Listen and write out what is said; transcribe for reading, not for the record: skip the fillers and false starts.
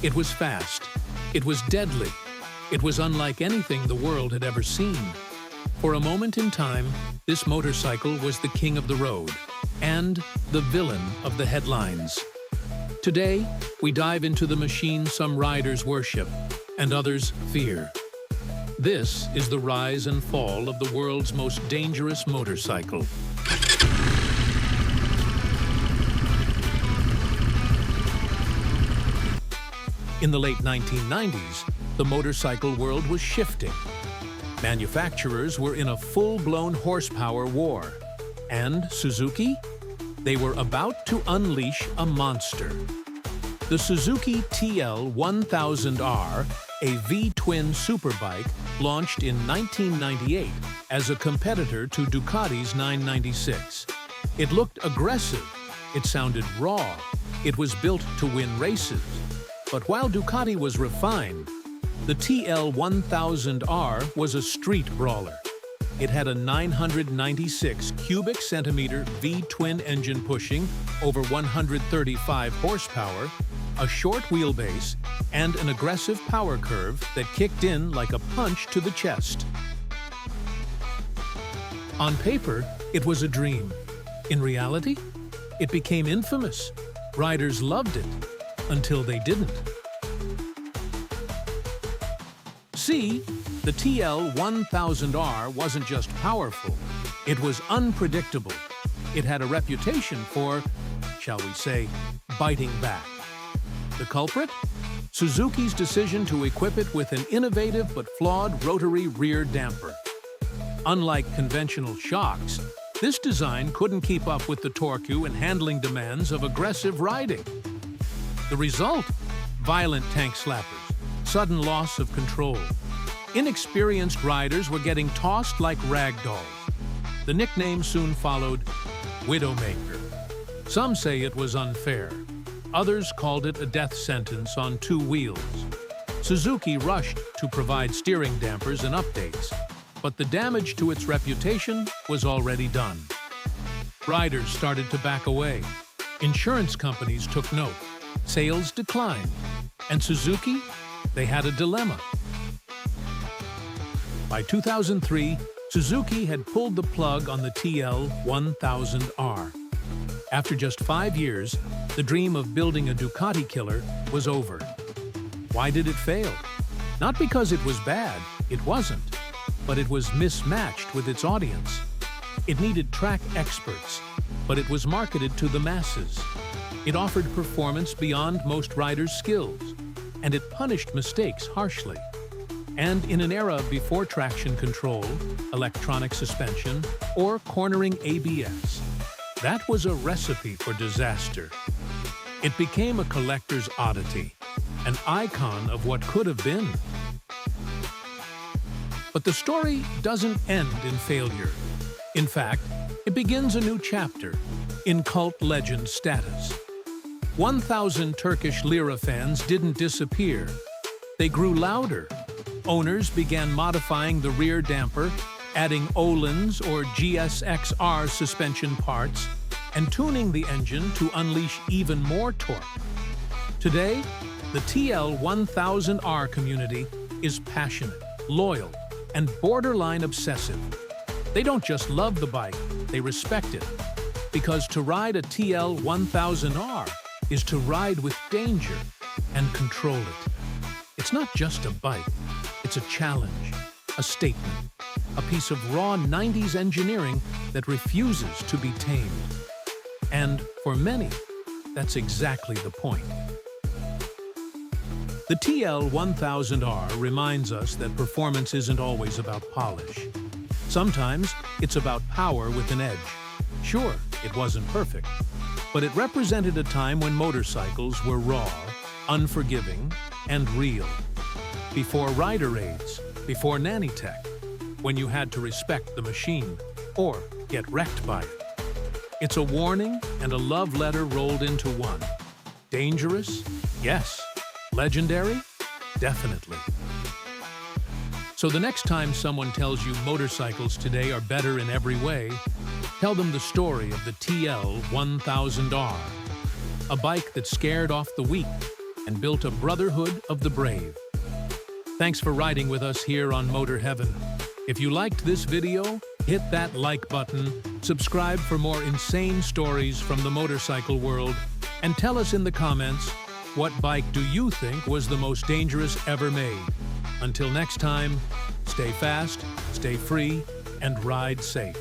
It was fast. It was deadly. It was unlike anything the world had ever seen. For a moment in time, this motorcycle was the king of the road and the villain of the headlines. Today, we dive into the machine some riders worship and others fear. This is the rise and fall of the world's most dangerous motorcycle. In the late 1990s, the motorcycle world was shifting. Manufacturers were in a full-blown horsepower war. And Suzuki? They were about to unleash a monster. The Suzuki TL1000R, a V-twin superbike, launched in 1998 as a competitor to Ducati's 996. It looked aggressive. It sounded raw. It was built to win races. But while Ducati was refined, the TL1000R was a street brawler. It had a 996 cubic centimeter V-twin engine pushing over 135 horsepower, a short wheelbase, and an aggressive power curve that kicked in like a punch to the chest. On paper, it was a dream. In reality, it became infamous. Riders loved it, until they didn't. See, the TL1000R wasn't just powerful, it was unpredictable. It had a reputation for, shall we say, biting back. The culprit? Suzuki's decision to equip it with an innovative but flawed rotary rear damper. Unlike conventional shocks, this design couldn't keep up with the torque and handling demands of aggressive riding. The result? Violent tank slappers, sudden loss of control. Inexperienced riders were getting tossed like rag dolls. The nickname soon followed Widowmaker. Some say it was unfair. Others called it a death sentence on two wheels. Suzuki rushed to provide steering dampers and updates, but the damage to its reputation was already done. Riders started to back away. Insurance companies took note. Sales declined. And Suzuki? They had a dilemma. By 2003, Suzuki had pulled the plug on the TL1000R. After just 5 years, the dream of building a Ducati killer was over. Why did it fail? Not because it was bad, it wasn't, but it was mismatched with its audience. It needed track experts, but it was marketed to the masses. It offered performance beyond most riders' skills, and it punished mistakes harshly. And in an era before traction control, electronic suspension, or cornering ABS, that was a recipe for disaster. It became a collector's oddity, an icon of what could have been. But the story doesn't end in failure. In fact, it begins a new chapter, in cult legend status. 1,000 Turkish lira fans didn't disappear. They grew louder. Owners began modifying the rear damper, adding Öhlins or GSXR suspension parts, and tuning the engine to unleash even more torque. Today, the TL1000R community is passionate, loyal, and borderline obsessive. They don't just love the bike, they respect it. Because to ride a TL1000R is to ride with danger and control it. It's not just a bike, it's a challenge, a statement, a piece of raw 90s engineering that refuses to be tamed. And for many, that's exactly the point. The TL1000R reminds us that performance isn't always about polish. Sometimes it's about power with an edge. Sure, it wasn't perfect, but it represented a time when motorcycles were raw, unforgiving, and real. Before rider aids, before nanny tech, when you had to respect the machine or get wrecked by it. It's a warning and a love letter rolled into one. Dangerous? Yes. Legendary? Definitely. So the next time someone tells you motorcycles today are better in every way, tell them the story of the TL1000R, a bike that scared off the weak, and built a brotherhood of the brave. Thanks for riding with us here on Motor Heaven. If you liked this video, hit that like button, subscribe for more insane stories from the motorcycle world, and tell us in the comments, what bike do you think was the most dangerous ever made? Until next time, stay fast, stay free, and ride safe.